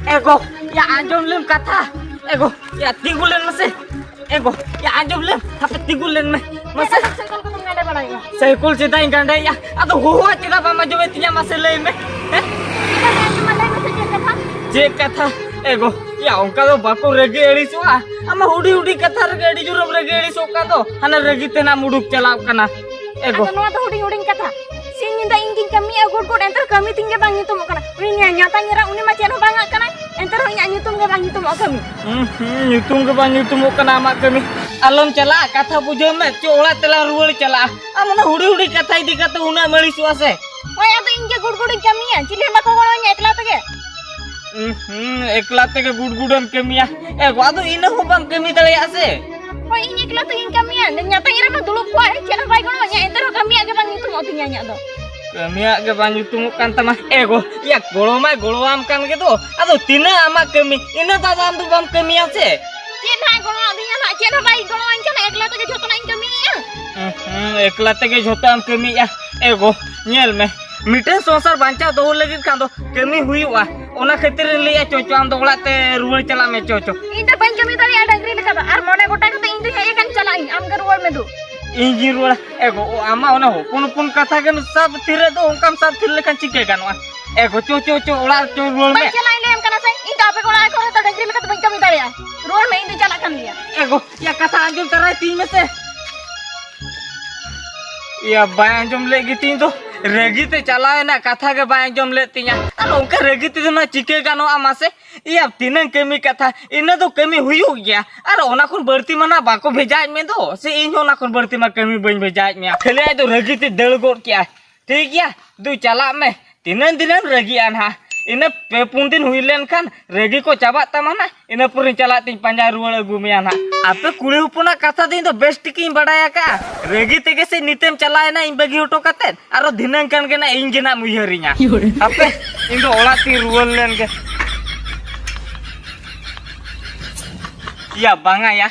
ego ya anjom lem kata ego ya tinggulen mase ego ya anjom lem tapi tinggulen mase sekul cita ingkanda ya atau huwa cita pama jowe tinya mase lem je kata ego ya ongka do bako rege eri soa ama hudi hudi kata rege eri jurum rege eri soka do hana regi tena muduk chalak kana ego no ada hudi hudi kata singinda ingin kami agur god enter kami tinggal bang itu makana ini nyata ngira uni macam bang kana enter nya nyutum ke bang itu mau kami nyutum ke bang itu mau kana mak kami alon chala kata pujo me cola tela ruwal chala amana hudi hudi kata idi kata una meli suase oi ado inge god god kami ya cili ma ko gono nya ekla tege ekla tege gud gudan kami ya ego ado ina ho bang kami dale ase oi ini ekla tege kami ya nyata ngira ma dulu kuat cila bai gono nya enter kami age bang itu mau tinya nya do kami age bang itu kan tamah ego ya golomai golowam kan gitu ado tina ama kami ina dadam tu bang kami ase cina gono dinya na cina bai gono anca na ekla tege joto na kami ya ekla tege joto am kami ya ego nyel me मिटे संसार बांचा दो लगी खान दो कमी हुई वा ओना खातिर लिया चोचो आम दो ओलाते रुवल चला में चोचो इंदा बन कमी दारी डंगरी लेका दो आर मोने गोटा कते इंदु हे कन चला आम के रुवल में दो इंजी रुवल एगो आमा ओना हो पुन कथा के सब थिरे दो ओंकाम सब थिर लेखन चिके गानवा एगो चोचो ओला चो रुवल में चला ले हम कना से इंदा पे गोला को तो डंगरी लेका बन कमी दारी रुवल में इंदु चला कन लिया एगो या कथा अंजुम तराई तीन में से या बाय अंजुम लेगी तीन तो रेगी ते चलाए ना कथा के बाय अंजुम ले तिया और उनका रेगी ते ना चिके गानो आमा से या तीन कमी कथा इने तो कमी हुई हो गया और ओना खुन बढ़ती मना बाको भेजाज में दो से इन ओना खुन बढ़ती मा कमी बन भेजाज में खेले तो रेगी ते दड़ गोट क्या ठीक या दू चला में तीन दिन रेगी आना इने पे पुन दिन हुई लेन खान रेगी को चाबा तमाना इने पुरिन चला तीन पंजा रुवल अगु में आना आपे कुड़ी हुपुना कथा दिन तो बेस्ट की बड़ाया का रेगी तेगे से नितेम चलाए ना इन बगी हटो कते आरो दिनन कान के ना इन जना मुहरिया आपे इन दो ओला ती रुवल लेन के या बांगा या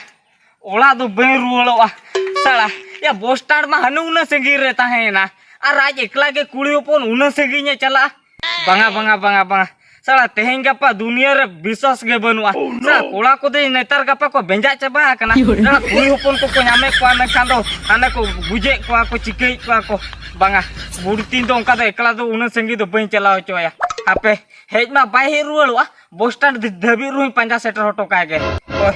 ओला दो बे रुवलवा साला या बस स्टैंड में हनु उना संगी रहता है ना और आज एकला के कुड़ी हुपुन उना संगी ने चला बांगा साला तेहें गपा दुनिया रे विश्वास के बनुआ साला कोड़ा को दे नेतार गपा को बेंजा चबा कना साला कुड़ी होपन को नामे को आने खान दो आने को बुझे को चिके को बांगा बुड़तीन तो उनका तो एकला तो उन संगी तो बई चलाओ चोया आपे हेज मा बाय हे रुवलवा बस स्टैंड धबी रुई पंजा सेटर हटो का गे ओए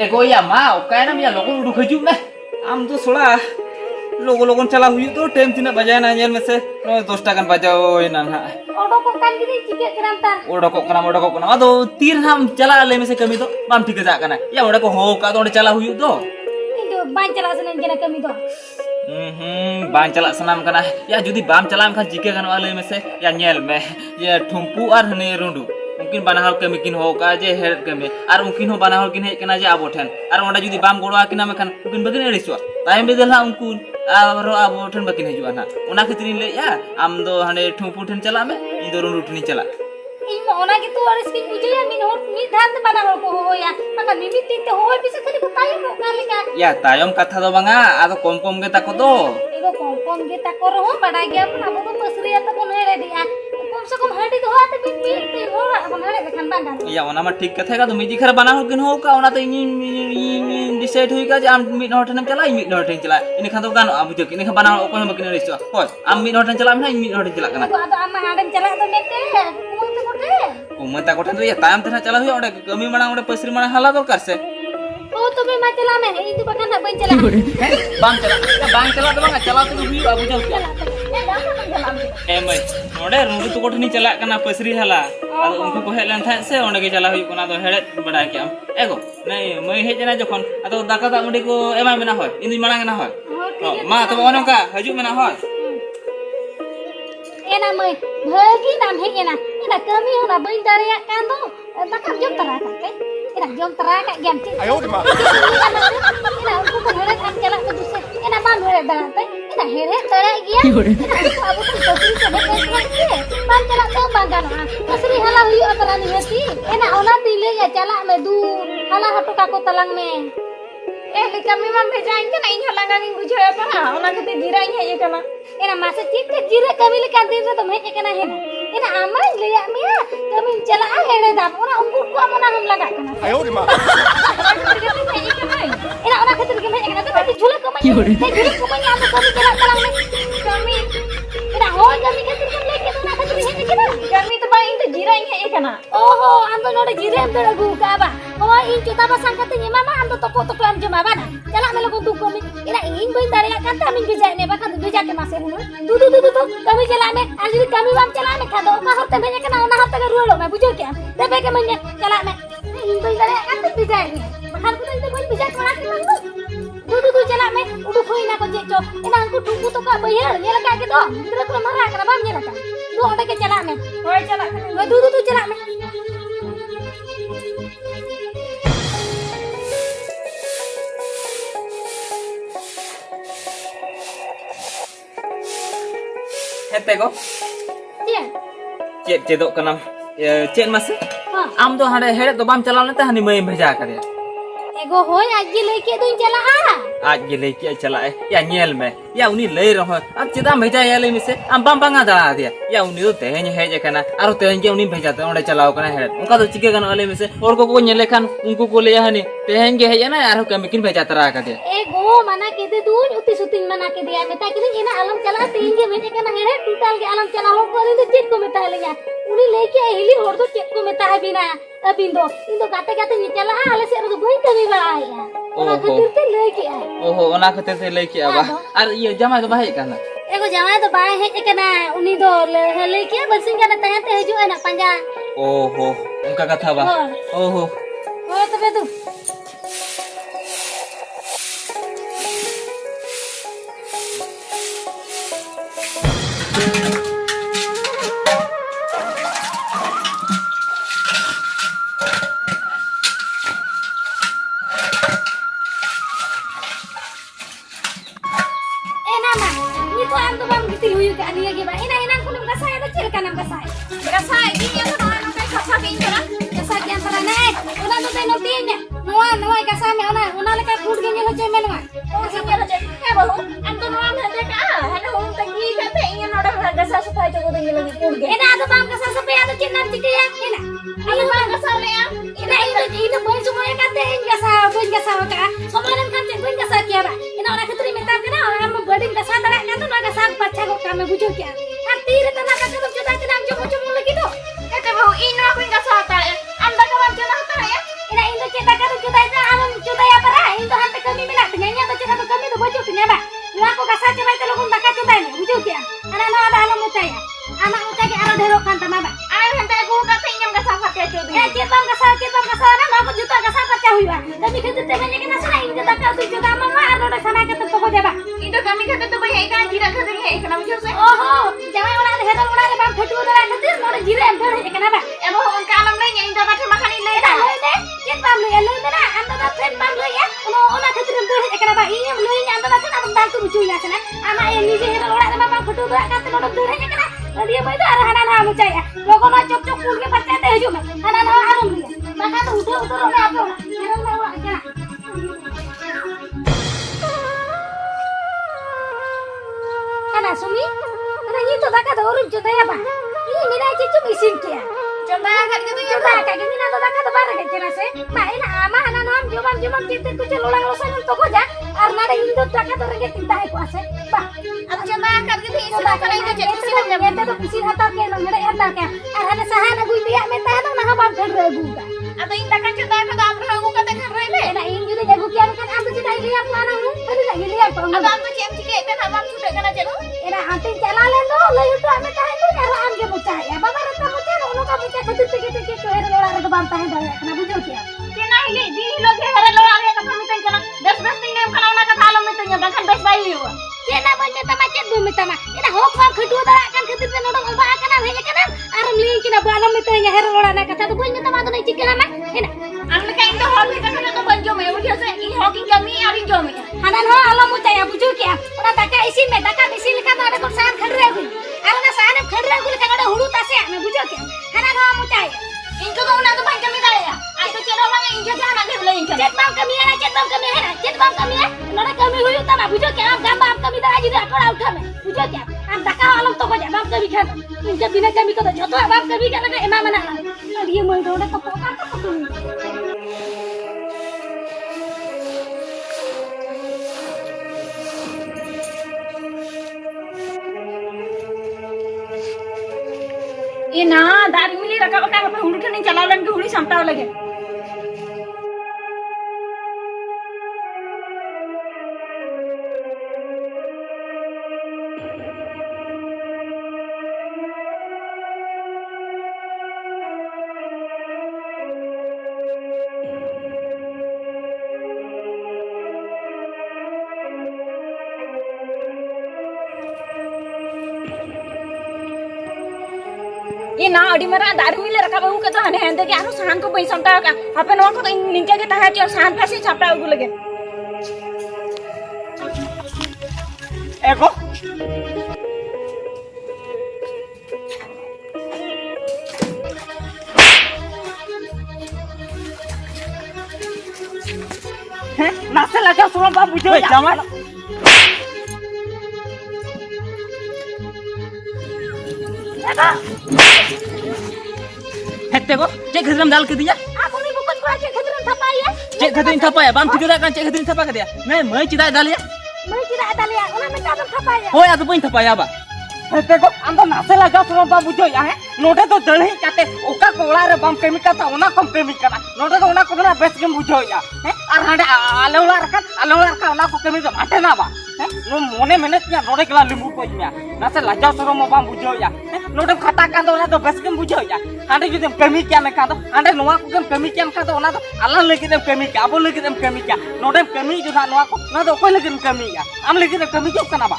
ego ya mau kayaknya ya logo udah hujung dah am tuh sola logo cala huyu tuh tem tina bajayan anjir mese no 10 takan bajaoin nah odo kok kan gini cike kerantar odo kok kenapa aduh tir ham cala le mese kami tuh bam tiga tak kana ya udah kok ho ka tuh cala huyu tuh itu ban cala senang jana kami tuh ban cala senam kana ya judi bam cala kan jike kan ale mese ya nyel meh ya thumpu ar hne rundu mungkin banahal kami kin ho ka je her kami ar mungkin ho banahal kin he kana je abo then ar onda judi bam godo akina mekan mungkin bagin eriswa tayem bedel ha unku aro abo then bakin hejua na ona khitrin le ya am do hane thumpu then chala me in do rundu thini chala ᱤᱧ ᱢᱟ ᱚᱱᱟ ᱜᱮᱛᱚ ᱟᱨ skin ᱵᱩᱡᱷᱟᱹᱭᱟ ᱢᱤᱫ ᱦᱚᱲ ᱢᱤᱫ ᱫᱷᱟᱣ ᱛᱮ ᱵᱟᱱᱟ ᱦᱚᱲ ᱠᱚ ᱦᱚᱦᱚᱭᱟ ᱵᱟᱠᱷᱟᱱ ᱢᱤᱢᱤᱫ ᱫᱤᱱ ᱛᱮ ᱦᱚᱦᱚᱭ ᱯᱤᱥᱮ ᱠᱷᱟᱹᱞᱤ ᱠᱚ ᱛᱟᱭᱚᱢᱚᱜ ᱠᱟᱱ ᱞᱮᱠᱟ ya tayom katha do banga ado kom ge tako do ego kom ge tako rehon baday gaya pun abo do pasriya tabon hele dia kom se kom hadi do hate bit te hora abon hele lekhan bang gan ya ona ma thik katha ka to miji khar banahal kin ho ka ona to ini decide hui ka je am mid hor then chala mid hor then chala ini khan to gan abu jek ini khan banahal okon bakin eriswa hoy am mid hor then chala am mid hor then chala kana ado am hadem chala do mete kumang te kote umata kotan to ya tayam tena chala hui onde kami mana onde pasri mana hala dorkar se oh to be ma chala me itu bakan na ban chala bang chala to bang chala to hui abu jau mai onde rundu to kotni chala kana pasri hala ado unku ko helan tha se onde ge chala hui kona do hedet bada ki am ego nei mai hejena jokhon ado daka da mundi ko emai mena hoy indi marang na hoy ma to ononka haju mena hoy ena mai bhagi nam hejena ena kami ona bain daria kan do bakam jom tara ka ena jom tara ka gam ti ayo de ma ena unku ko hedet am chala to duse ena ma mere da ina hehe tere gya ina abu tu pasri se he ban chala to bagan pasri hala hui atara ni hati ina ona dile ya chala me du hala hatu ka ko talang me li kami mam bejain kan inya langgang bujo ya pa ona kete jiranya ya kana ina masa cik jira kami le kan din to me kana he ina amai le ya me kami chala a hele da ona ungu ko amona hum laga kana ayo di ma ina ona khatir ke me kana to bati jula ko mai jula ko mai am kami chala talang me kami ina ho kami khatir ke le ke ona khatir he kana kami to ba inte jiranya ya kana oho ando node jire am bela gu ka ba oh in cuta ba sangkat ni mama ando toko toko am jema ba chala me lagu duk kami ina in boy dare ya kan tamin bijak ne ba kan bijak ke mase hunu du kami chala me ajri kami bam chala me khado ka hote me kana ona hote ke rulo me bujo kya debe ke me chala me in boy dare ya kan bijak ni bakal ko inte boy bijak kala ki mang du chala me udu khoi na ko jecho ina angku duku to ka bayar nyela ka ke to ndra ko mara kana bam nyela ka du onde ke chala me hoy chala du chala me hete go dia cedok kanam ced mas ha am do hade hede do bam chalao nete hani mai bheja kare ego hoy aji leke duin chala आज ये लेके चला है या nail में या उन्हीं ले रहा है अब चिदा भेजा या ले मिसे हम बम बंगा दा दिया या उन्हीं तो तेहन है जे कना आरो तेहन के उन्हीं भेजा तो ओंडे चलाओ कना है उनका तो चिके कना ले मिसे और को नेले खान उनको को ले हनी तेहन के है ना आरो के मिकिन भेजा तरा का दिया ego mana ke de duin uti suting mana ke dia meta kini ina alam chala tin ke bene kana here tutal ke alam chala ho ko de chet ko meta le ya uni leke hili hor do chet ko meta hai bina abindo indo kate ni chala ale se ro goin kami ba ya ona khatir te leke ai ओहो ओना खते से लेके आवा और ये जमा के भाई kana ego jawai to bai he kana uni do le ke basing kana tahan te hiju ana panja ओहो उनका कथा बा ओहो ho to be tu kasai ini yang no no kai kasa ke injara Kasa kian terane, una no te no tiene, no hay kasa me una le ka food genya lo che menwa. kasa nyala je ke bahu anto no am hande ka hane hum tagi ka te inga no da kasa supai to de lagi kurge Ina ado bang kasa sape ado chinnam chikya, ina. ayo ba kasa le ya Ina boy sumoy ka te boy kasa ka. Somalan kan te boy kasa kya ba. Ina ora khatri metam kana am bodin kasa tara ka to na kasa pacha ko ka me bujo kya. Ar tire tana ka to juda tinam jo mucho lagi to. kete bahu ino aku kasa ta anda ka bam jana ta ya Ina indo cita ka to juda ita am juda ya para. Indo hante kami mila tanya to cita to kami to bujo tinya ba. Ina ko kasa che mai to logun taka juda ni bujo kya. Ana no ada alam mucaya. Anak mucaya ke ara dhero kan tama ba. ayo hante aku ka te ingam kasa pa ke chodu Chet bang kasa na ma ko juta kasa pacha hui ba. Kami kete te banya ke nasa indo taka to juda mama aro da sana ke to ko jaba. itu kami kata to bhai ka jira kha de hai kana mujhe se Oho, jawai ora hera ora re bang phetu da khatir nore jire am thore ekana ba. ebo on ka alam le inda ba the makani le Eda hoy de chet bang lu elu na anda da friend bang lu ya. Ona khatir am thore ekana ba. Ini lu ni anda da kana dal tu bucu ya sana. Ama ye nije hera ora re bang phetu da khatir nore thore ekana. Dia boy da hana na mucai ya. Logo na chok chok pul ke pacha te hiju me. Hana na arum dia. Maka tu udah ora apa ora. Hera na ora ekana. Kana sumi? Kana ni to da ka da orum juda ya ba. Ini mina cicu isin kia. coba kat ke tu Coba kayak gini nanti tak ada barang kayak kira sih. Mak ini ama anak nom jomam kita tu celulang losan untuk aja. Karena ada Indo tak ada orang yang tinta aku asal. Bah, aku coba kat ke tu isi coba kana itu jadi sih nggak ada tuh pisin atau kayak nong ada yang tak kayak. Ada sahan aku dia minta itu nah bang terlalu kan. atau inda kan coba ka am ragu ka te khan rele Nah ini juga jago kian kan aku cita lihat mana lu. Tadi lagi lihat kok. atau am tu cem cike te na bam sudah kana jenu Ina antin calalan lo itu ame tahan tuh nyara am ke bocah ya. Bapak rata bocah lo ka bocah ketik ketik tuh era lo ada bang tahan dah. Kenapa jauh ya? kena ile di lo ke hare lo are ka pamitan kana bes ting nem kana ona ka talo mitanya bahkan bes bayi yo Kena banyak macet bu mitama. Ina hok bang kedua dah kan ketik dan orang ubah kan hanya kan aram li kena balam mitanya hera lo na kata tuh banyak mitama tuh cikir ama. Ina am le ka inda hol ka kana to banjo me udia se i hoking kami ari jo me hanan ho alam mucaya bujuk ya. Ona taka isi में दाका BC लेखा तो को सान खड़रे अगु और ना सान खड़रे अगु लेखा गडे हुड़ू तासे में बुझो के हना गा मुचाय इनको तो उना तो बाई कमी दाया आई तो चलो मांगे इनके जाना ले बोले इनके चेत बाम कमी है चेत बाम कमी है चेत बाम कमी है नोडे कमी हुई ता ना बुझो के आप गाम बाम कमी दाया जी अटोड़ा उठा में बुझो के हम दाका आलम तो को जा बाम कमी खान इनके बिना कमी को तो जतो बाम कमी के लगे एमा मना और ये मन रोडे तो पोकार तो तुम ये ना दारी मिली रखा बका पे हुड़ी ठने चला लन के हुड़ी समटाव लगे ये ना अड़ी मरा दारू मिले रखा बहु के तो हने हंदे के आनु सहन को पैसा समटा का आपे नो को तो निंके के तहा के सहन पे से छपटा उगु लगे एगो हैं नासे लगा सुनो बाप बुझो जमा हेते को चे खदरम डाल के दिया आपो नि बुकन को के खदरन थपाया चे खदरन थपाया बाम ठीक दा चे खदरन थपा के दिया मैं चिदा डालिया मैं चिरा डालिया ओना में कादम थपाया होय आ तो बइन थपाया बा हेते को आम तो नासे लगा सुनो बाप बुझो या है नोटे तो दलही काटे ओका कोला रे बाम केमी काता ओना कम केमी करा नोटे तो ओना को ना बेस के बुझो या है और हांडे आलेवला रखा ओना को केमी तो माटे ना बा है नो मोने मेहनत या नोटे कला लिंबू को इया नासे लगा सुनो मो बाम बुझो या नोटे खाता का ओना तो बेस के बुझो या हांडे जुदि केमी क्या में का तो हांडे नोवा को केमी क्या में का तो ओना तो अल्लाह लेके देम केमी क्या आबो लेके देम केमी क्या नोटे केमी जो ना नोवा को ना तो कोई लेके देम केमी या आम लेके देम केमी जो कना बा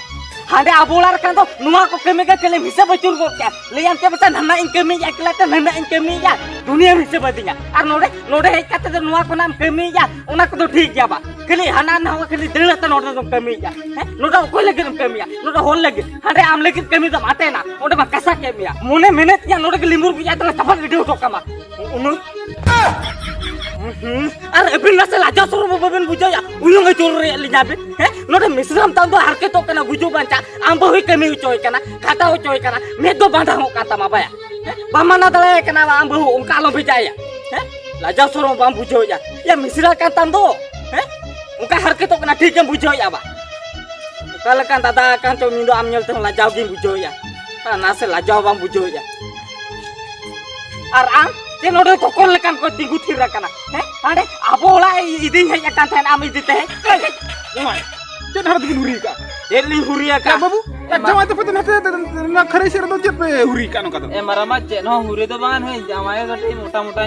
हांडे आबोला रखा तो नुआ को केमी का केले हिसाब बचुर को क्या ले अंते बता नन्ना इन केमी या केला तो नन्ना इन केमी या दुनिया में हिसाब बदिया और नोडे हे काते तो नुआ को नाम केमी या ओना को तो ठीक गया बा केले हना ना हो केले देला तो नोडे तो केमी या है नोडे को लेके केमी या नोडे होल लेके हांडे आम लेके केमी तो माटे ना ओडे मा कसा केमी या मोने मेहनत या नोडे के लिंबुर पिया तो सफा वीडियो तो कमा उनु अरे अभी नसे लाजा सुरू बबन बुझो या उलंग चोर रे लिजा बे है नोडे मिश्रम ता दो हरके तो कना बुझो बांचा आम बहु केमी चोय कना खाता हो चोय कना मे दो बांधा हो काता मा बाया बामाना दले कना आम बहु उनका लो भेजाया है लाजा सुरू बाम बुझो या मिश्रा का ताम दो है उनका हरके तो कना ठीक है बुझो या बा कल का दादा का तो मिंदो आम नेल तो लाजाव गिन बुझो या नासे लाजाव बाम बुझो या और आम जे नोडे को कोन लकान को दिगु थिर रकना है आडे आबोला इदिन हे याकान थान आम इदिते है जमाय चेत हर दिगिन हुरी का एली हुरिया का बाबू जमाय तो पते नते ना खरे से तो चेत पे हुरी का नो का ए मारामा चे नो हुरे तो बान है जामाय गटे मोटा मोटा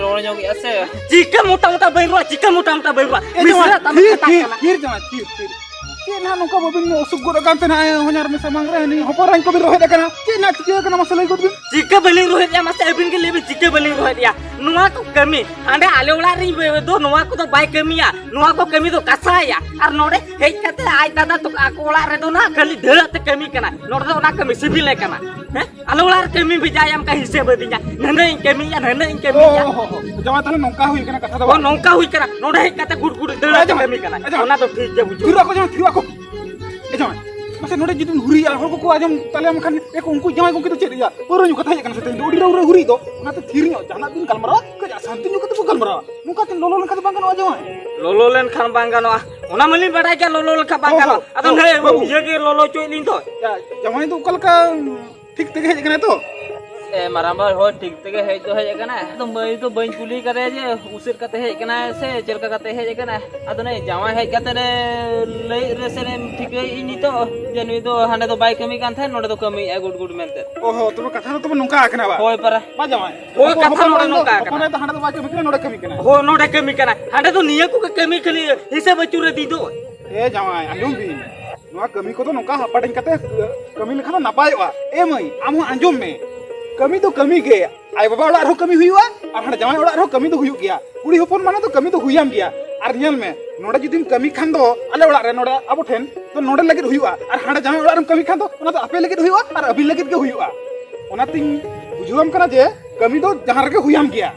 रोड जो के ऐसे चिकन मोटा मोटा बैरुआ चिकन मोटा मोटा बैरुआ मिश्रा तम फिर जमाय फिर के ना नो का बबिन सुगुर कांते ना होनार में समंग रे नि होपरान को भी रोहे देखना के ना चिके कना मसले को बिन चिके बलिंग रोहे या मसे एबिन के लिए चिके बलिंग रोहे या नुआ को कमी आंडे आलेवला री दो नुआ को तो बाय कमिया नुआ को कमी तो कसाया और नोडे हे कते आय दादा तो आकोला रे दो ना खाली ढेरते कमी कना नोडे तो ना कमी सिबिले कना है आलेवला कमी भी जायम का हिस्से बदिया नने कमी या जमाय तने नोका हुई कना कथा ओ नोका हुई कना नोडे हे कते गुड गुड ढेरते कमी कना ओना तो ठीक है बुझो फिर को ए जमाय मसे नोडे जिदुन हुरी या हो को आजम तले हम खान एक उनको जमाय को तो चेत या और नु कथा कना से उडी रो हुरी दो ना तो थिर नो जाना दिन कलमरा के शांति नु कते कलमरा नुका तिन लोलो लखा बांगन जमाय लोलो लेन खान बांगनो ओना मली बड़ाय के लोलो लखा बांगनो अदम हे ये के लोलो चोइलिन तो जमाय तो कल का ठीक तक है कना तो ए मारामा हो ठीक तक है तो है कना तो मई तो बइन कुली करे जे उसिर कते है कना से चलका कते है कना अदो नहीं जामाय है कते रे लई रे से ठीक है इनी तो जनी तो हांडे तो बाइक कमी कान था नोडे तो कमी ए गुड गुड मेनते ओहो तो कथा तो नोका आकना बा होय पर बा जमाय ओ कथा नोडे नोका आकना कोने तो हांडे तो बाकी बिकरे नोडे कमी कना हो नोडे कमी कना हांडे तो निया को कमी खली हिसाब बचुरे दी दो ए जमाय आंजम भी नोआ कमी को तो नोका हपाटिन कते कमी लेखा नापायवा ए मई आमो आंजम में कमी तो कमी के आय बाबा ओड़ा रो कमी हुईवा और हां जमाय ओड़ा रो कमी तो हुई गया कुड़ी होपन माने तो कमी तो हुईयाम गया और नियल में नोडे जुदिम कमी खान दो अले ओड़ा रे नोडे अब ठेन तो नोडे लगित हुआ और हाड़े जहाँ ओड़ा रे कमी खान दो ओना तो आपे लगित हुआ और अभी लगित के हुआ ओना तिन बुझुआम कना जे कमी दो जहाँ रगे हुयाम गया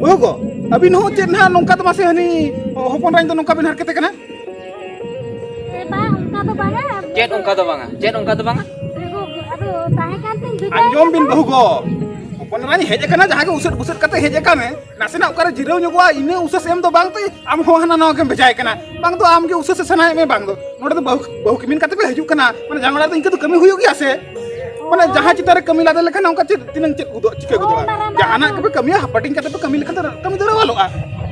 वो को अभी नो चेत ना नोंका तो मासे हनी होपन राइन तो नोंका बिन हरकते कना बा उनका तो बांगा चेत उनका तो बांगा चेत उनका तो बांगा देखो अदो ताहे कांते बिजा अंजोम बिन बहु को होपन राइन हेजे कना जहाँ के उसेट बुसेट कते हेजे काने नासेना ओकारे जिराव ᱧᱚᱜᱚᱜᱼᱟ इने उसे एम तो बांग तो आम हो हना ना के भेजाय कना बांग तो आम के उसे से सनाय में बांग दो नोडे तो बहु किमिन कते पे हजू कना माने जांगड़ा तो इनके तो कमी हुई गया से माने जहाँ चितारे कमी लादे लेखन उनका तिनंग चेत गुदो चिके गुदो जहाना के पे कमी हपटिंग कते पे कमी लेखन तो कमी दरे वालोआ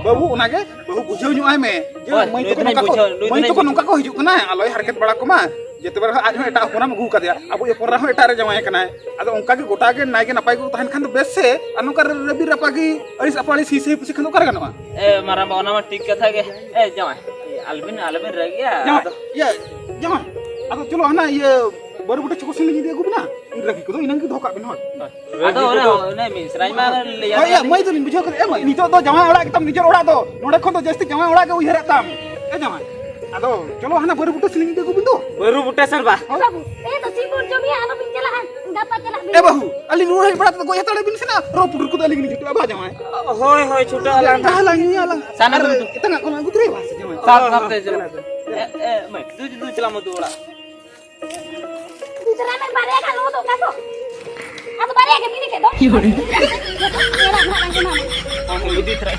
बाबू उनागे बहु बुझाव ᱧᱚᱜᱼᱟᱭ में जे मई तो नोका को हजू कना आलोय हरकत बड़ा को मा जेते बार आज हो एटा होना मगु का दिया अब ये पोरा हो एटा रे जमाय कना आदो उनका के गोटा के नाय के नपाय को तहन खान तो बेस से अनुका रबी रपागी अरिस अपाली सीसे पुसी खान तो कर गनवा ए मारा बावना मा ठीक कथा के ए जमाय अलबिन अलबिन रह गया ये जमा आदो चलो हना ये बार बुटे चको सिंग दिया गुबना इन रखी को इनन के धोका बिन हट आदो ने मिसराई मा ले या मई तो बुझो कर ए मई नितो तो जमा ओड़ा एकदम निजर ओड़ा दो नोडे खन तो जस्ती जमा ओड़ा के उहरे ताम ए जमा आदो चलो हना बार बुटे सिंग दिया गुबिन दो baru buta serba बाबू ए तो सिंगुर जमी आनो बिन चला दापा चला ए बाहू अली नुर बड़ा तो गोया तड़े बिन सेना रो पुडुर को अली नि जुटो बा जमा hoi hoi chuta alang dah lang ni alang Sana dulu tu. Kita nak kau nak gutre bahasa jama साफ साफ ते चला ए मैं तू चला मत ओड़ा दूसरा में बारे का लो तो काको आ तो बारे के मिनी के दो ये रे मेरा ना ना हम विदित रहे